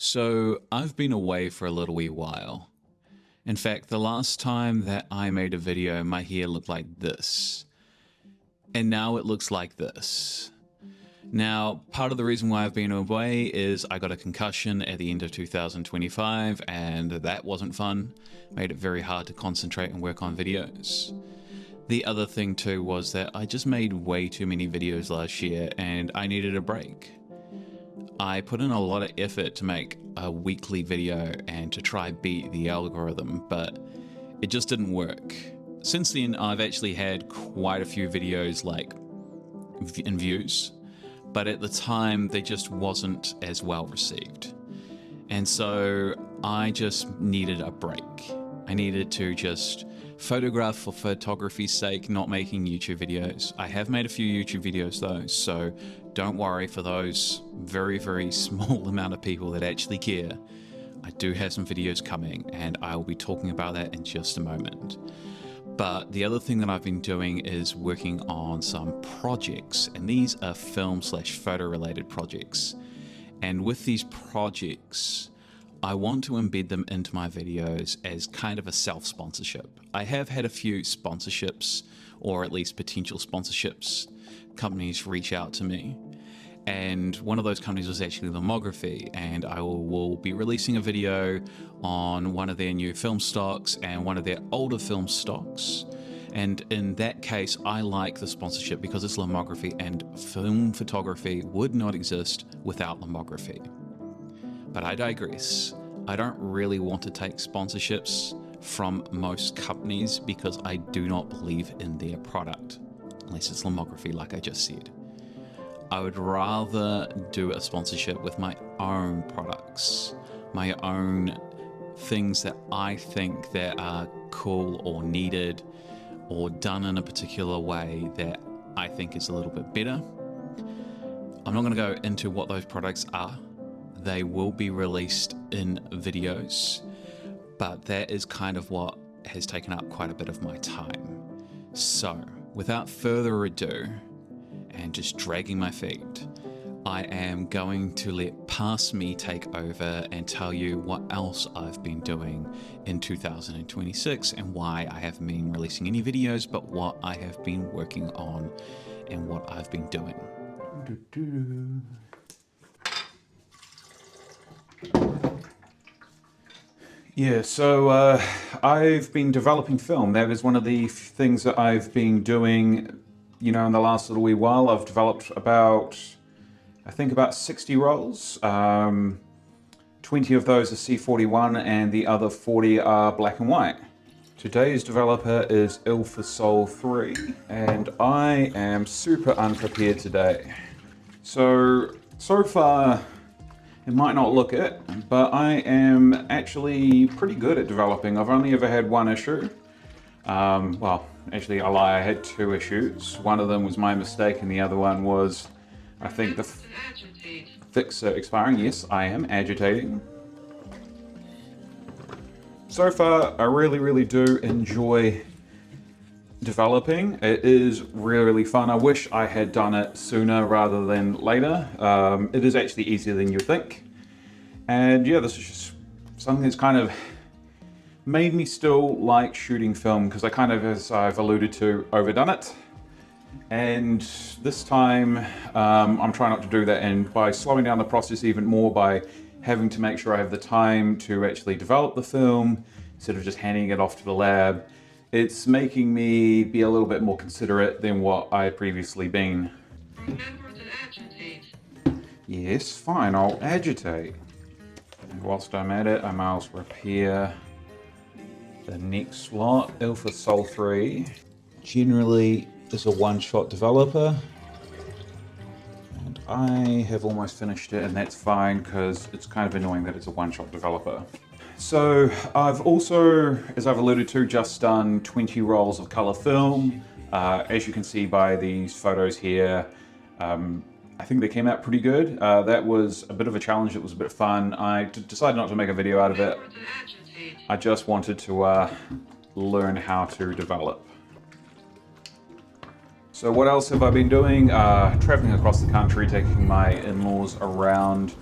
So I've been away for a little wee while. In fact, the last time that I made a video, my hair looked like this. And now it looks like this. Now, part of the reason why I've been away is I got a concussion at the end of 2025, and that wasn't fun. Made it very hard to concentrate and work on videos. The other thing too was that I just made way too many videos last year and I needed a break. I put in a lot of effort to make a weekly video and to try beat the algorithm, but it just didn't work. Since then, I've actually had quite a few videos like in views, but at the time they just wasn't as well received. And so I just needed a break. I needed to just photograph for photography's sake, not making YouTube videos. I have made a few YouTube videos though, so don't worry for those very, very small amount of people that actually care. I do have some videos coming and I will be talking about that in just a moment. But the other thing that I've been doing is working on some projects, and these are film/photo related projects. And with these projects, I want to embed them into my videos as kind of a self-sponsorship. I have had a few sponsorships, or at least potential sponsorships. Companies reach out to me. And one of those companies was actually Lomography, and I will be releasing a video on one of their new film stocks and one of their older film stocks. And in that case, I like the sponsorship because it's Lomography, and film photography would not exist without Lomography. But I digress. I don't really want to take sponsorships from most companies because I do not believe in their product, unless it's Lomography like I just said. I would rather do a sponsorship with my own products, my own things that I think that are cool or needed or done in a particular way that I think is a little bit better. I'm not going to go into what those products are. They will be released in videos, but that is kind of what has taken up quite a bit of my time. So, without further ado, and just dragging my feet, I am going to let Past Me take over and tell you what else I've been doing in 2026 and why I haven't been releasing any videos, but what I have been working on and what I've been doing. Yeah, so I've been developing film. That is one of the things that I've been doing, you know, in the last little wee while. I've developed about 60 rolls. 20 of those are C41 and the other 40 are black and white. Today's developer is Soul3 and I am super unprepared today. So far, it might not look it, but I am actually pretty good at developing. I've only ever had one issue. Well, actually I lie, I had two issues. One of them was my mistake and the other one was, I think, the fixer expiring. Yes, I am agitating. So far, I really do enjoy developing. It is really fun. I wish I had done it sooner rather than later. It is actually easier than you think. And yeah, this is just something that's kind of made me still like shooting film because I kind of, as I've alluded to, overdone it. And this time I'm trying not to do that, and by slowing down the process even more, by having to make sure I have the time to actually develop the film instead of just handing it off to the lab, it's making me be a little bit more considerate than what I had previously been. Remember to agitate. Yes, fine, I'll agitate. And whilst I'm at it, I might as well repair the next slot. Soul3 generally is a one-shot developer. And I have almost finished it, and that's fine because it's kind of annoying that it's a one-shot developer. So I've also, as I've alluded to, just done 20 rolls of color film. As you can see by these photos here, I think they came out pretty good. That was a bit of a challenge. It was a bit of fun. I decided not to make a video out of it. I just wanted to learn how to develop. So what else have I been doing? Traveling across the country, taking my in-laws around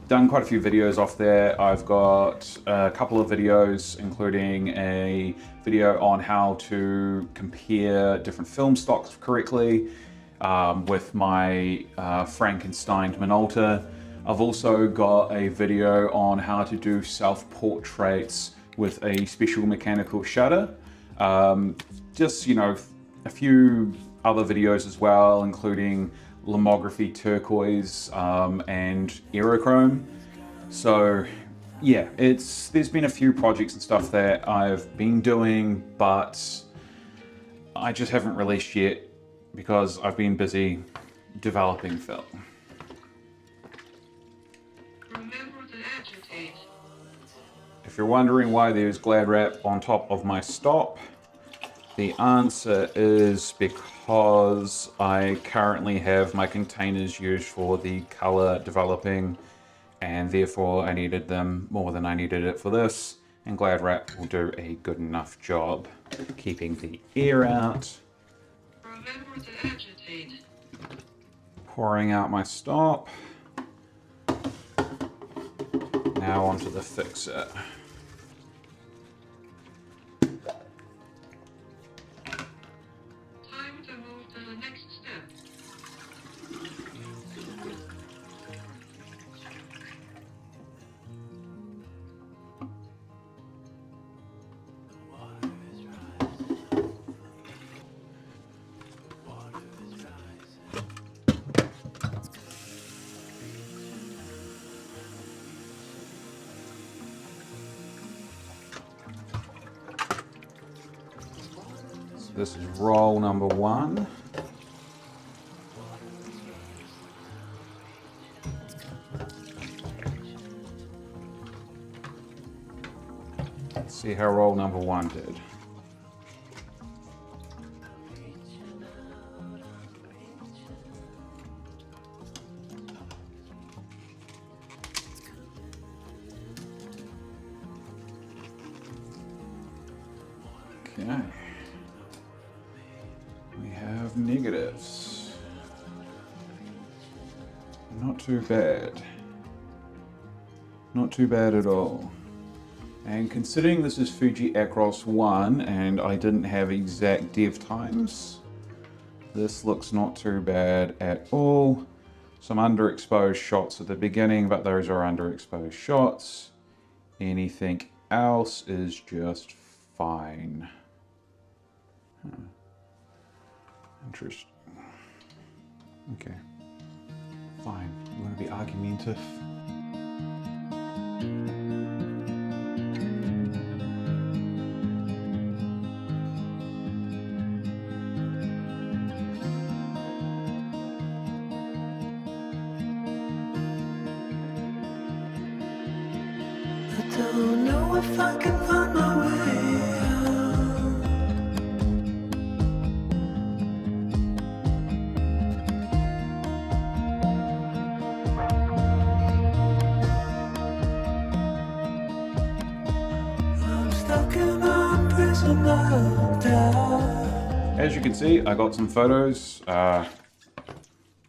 done quite a few videos off there. I've got a couple of videos, including a video on how to compare different film stocks correctly with my Frankenstein Minolta. I've also got a video on how to do self-portraits with a special mechanical shutter. Just, you know, a few other videos as well, including lomography, turquoise, and aerochrome. So yeah, there's been a few projects and stuff that I've been doing, but I just haven't released yet because I've been busy developing film. Remember to agitate. If you're wondering why there's Glad wrap on top of my stop, the answer is because I currently have my containers used for the color developing, and therefore I needed them more than I needed it for this, and Glad wrap will do a good enough job keeping the air out. Remember to agitate. Pouring out my stop. Now onto the fixer. Time to move to the next step. So this is roll number 1. Let's see how roll number 1 did. Okay. We have negatives. Not too bad. Not too bad at all. And considering this is Fuji Acros 1 and I didn't have exact dev times, this looks not too bad at all. Some underexposed shots at the beginning, but those are underexposed shots. Anything else is just fine. Interesting. Okay. Fine. You want to be argumentative? I don't know if I can find my way out. I'm stuck in a prison of doubt. As you can see, I got some photos.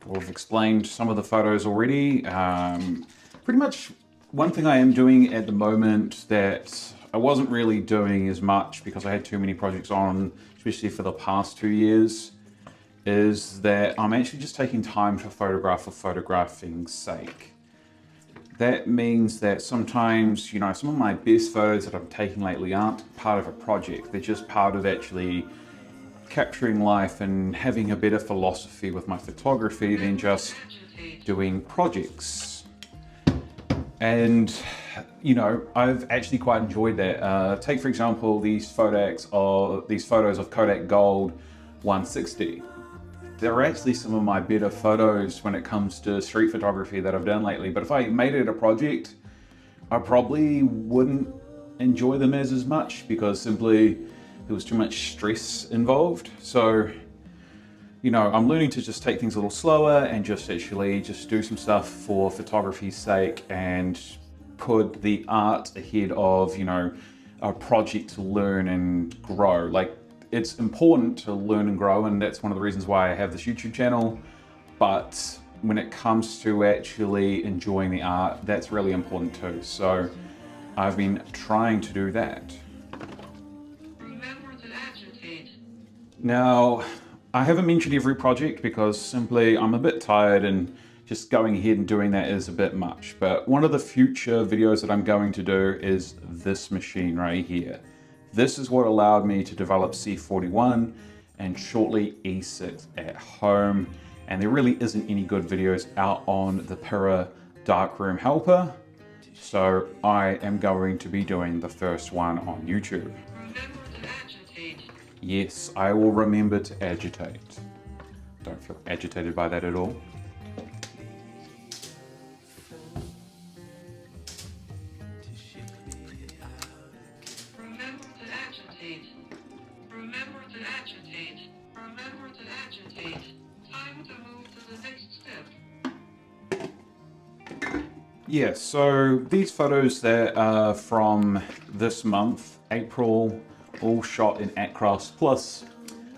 We've explained some of the photos already. Pretty much one thing I am doing at the moment that I wasn't really doing as much because I had too many projects on, especially for the past 2 years, is that I'm actually just taking time to photograph for photographing's sake. That means that sometimes, you know, some of my best photos that I'm taking lately aren't part of a project. They're just part of actually capturing life and having a better philosophy with my photography than just doing projects. And, you know, I've actually quite enjoyed that. Take, for example, these photos of Kodak Gold 160. They're actually some of my better photos when it comes to street photography that I've done lately. But if I made it a project, I probably wouldn't enjoy them as much because simply there was too much stress involved. So, you know, I'm learning to just take things a little slower and just actually just do some stuff for photography's sake and put the art ahead of, you know, a project to learn and grow. Like, it's important to learn and grow, and that's one of the reasons why I have this YouTube channel. But when it comes to actually enjoying the art, that's really important too. So I've been trying to do that. Remember to agitate. Now, I haven't mentioned every project because simply I'm a bit tired and just going ahead and doing that is a bit much. But one of the future videos that I'm going to do is this machine right here. This is what allowed me to develop C41 and shortly E6 at home. And there really isn't any good videos out on the Pyrrha Darkroom Helper. So I am going to be doing the first one on YouTube. Remember to agitate. Yes, I will remember to agitate. Don't feel agitated by that at all. Remember to agitate. Remember to agitate. Remember to agitate. Time to move to the next step. Yeah, so these photos that are from this month, April, all shot in Across, plus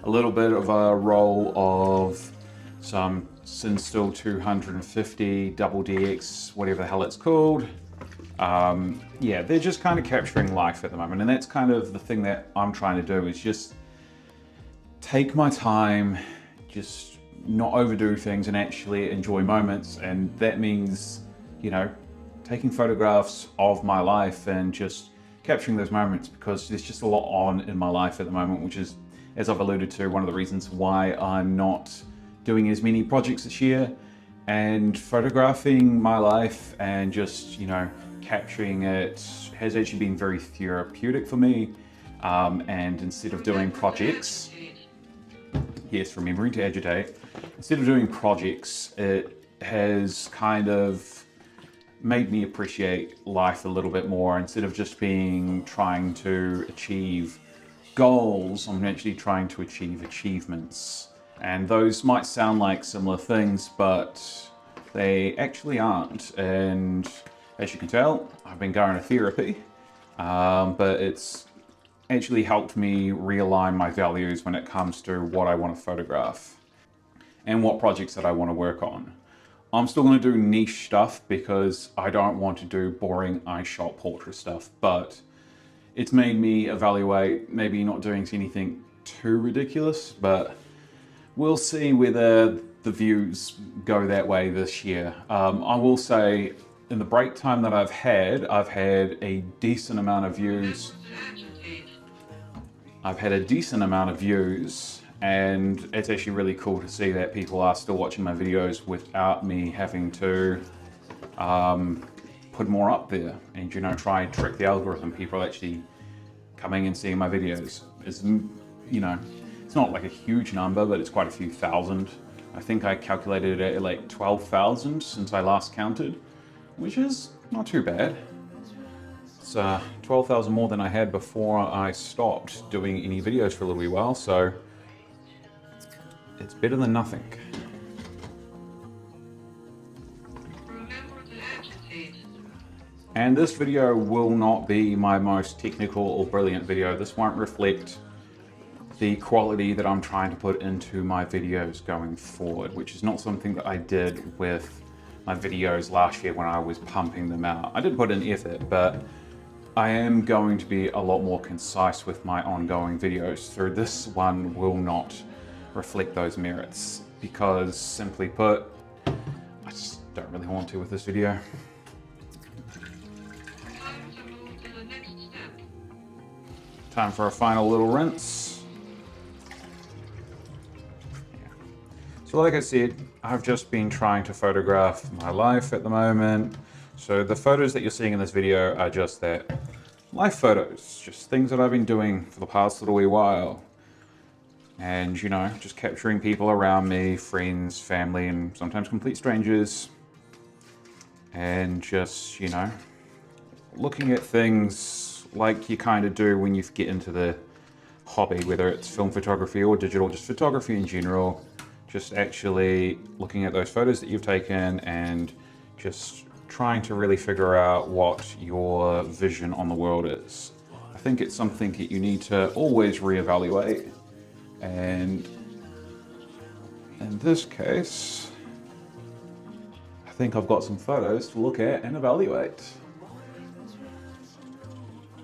a little bit of a roll of some Sinstill 250, double DX, whatever the hell it's called. Yeah, they're just kind of capturing life at the moment, and that's kind of the thing that I'm trying to do, is just take my time, just not overdo things and actually enjoy moments. And that means, you know, taking photographs of my life and just capturing those moments, because there's just a lot on in my life at the moment, which is, as I've alluded to, one of the reasons why I'm not doing as many projects this year. And photographing my life and just, you know, capturing it has actually been very therapeutic for me. And instead of doing projects, yes, remembering to agitate, instead of doing projects, it has kind of made me appreciate life a little bit more. Instead of just trying to achieve goals, I'm actually trying to achieve achievements. And those might sound like similar things, but they actually aren't. And as you can tell, I've been going to therapy, but it's actually helped me realign my values when it comes to what I want to photograph and what projects that I want to work on. I'm still going to do niche stuff because I don't want to do boring eye shot portrait stuff, but it's made me evaluate maybe not doing anything too ridiculous, but we'll see whether the views go that way this year. I will say, in the break time that I've had a decent amount of views. I've had a decent amount of views, and it's actually really cool to see that people are still watching my videos without me having to put more up there and, you know, try and trick the algorithm. People are actually coming and seeing my videos. It's, you know, it's not like a huge number, but it's quite a few thousand. I think I calculated it at like 12,000 since I last counted, which is not too bad. It's 12,000 more than I had before I stopped doing any videos for a little wee while, so it's better than nothing. Remember to agitate. And this video will not be my most technical or brilliant video. This won't reflect the quality that I'm trying to put into my videos going forward, which is not something that I did with my videos last year when I was pumping them out. I did put in effort, but I am going to be a lot more concise with my ongoing videos. So this one will not reflect those merits, because simply put, I just don't really want to with this video. Time to move to the next step. Time for a final little rinse. So like I said, I've just been trying to photograph my life at the moment. So the photos that you're seeing in this video are just that, life photos, just things that I've been doing for the past little wee while. And, you know, just capturing people around me, friends, family, and sometimes complete strangers. And just, you know, looking at things like you kind of do when you get into the hobby, whether it's film photography or digital, just photography in general. Just actually looking at those photos that you've taken and just trying to really figure out what your vision on the world is. I think it's something that you need to always reevaluate. And in this case, I think I've got some photos to look at and evaluate.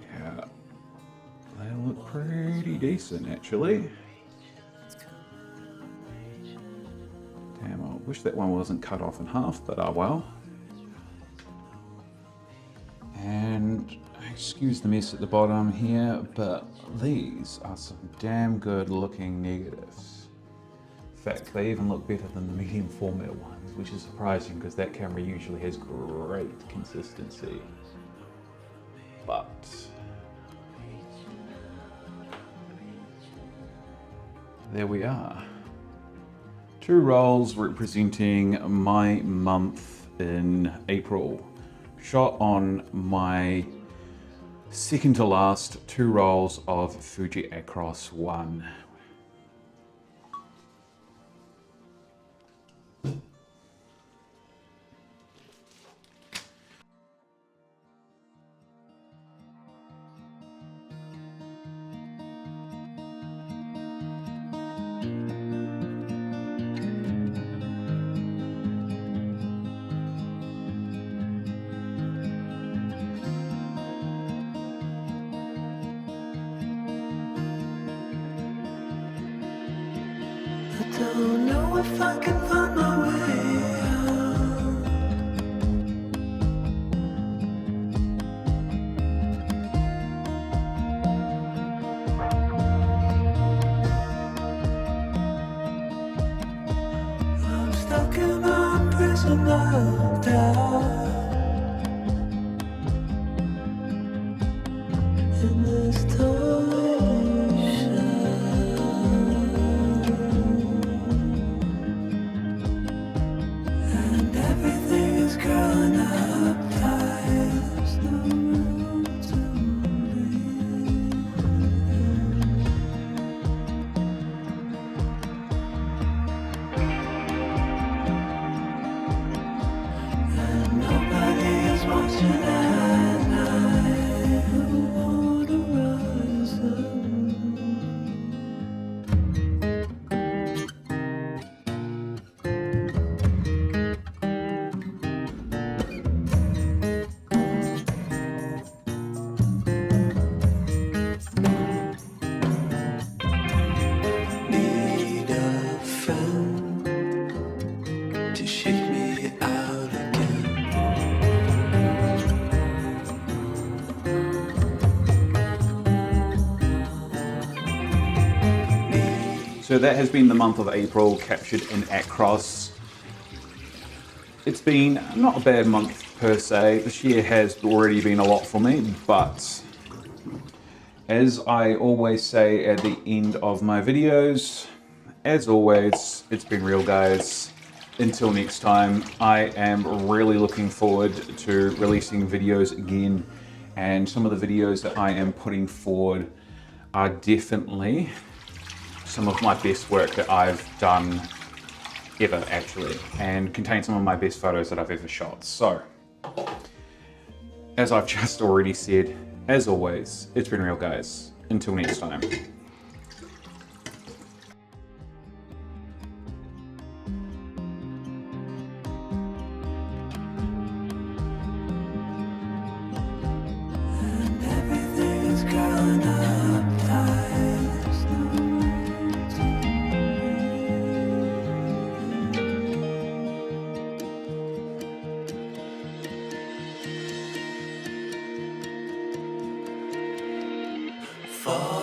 Yeah, they look pretty decent actually. Damn, I wish that one wasn't cut off in half, but oh well. And excuse the mess at the bottom here, but these are some damn good looking negatives. In fact, they even look better than the medium format ones, which is surprising because that camera usually has great consistency. But there we are. 2 rolls representing my month in April. Shot on my second to last 2 rolls of Fuji Acros 1. I don't know if I can find my way out. I'm stuck in a prison of doubt. In this and everything is growing up tight. There's no room to breathe. And nobody is watching at night. Who wanna rise up? Need a friend to shake me out again. So that has been the month of April captured in Acros. It's been not a bad month per se. This year has already been a lot for me, but as I always say at the end of my videos, as always, it's been real, guys. Until next time, I am really looking forward to releasing videos again, and some of the videos that I am putting forward are definitely some of my best work that I've done ever, actually, and contain some of my best photos that I've ever shot. So, as I've just already said, as always, it's been real, guys. Until next time. And everything is growing up tight. There's no room to breathe. Fall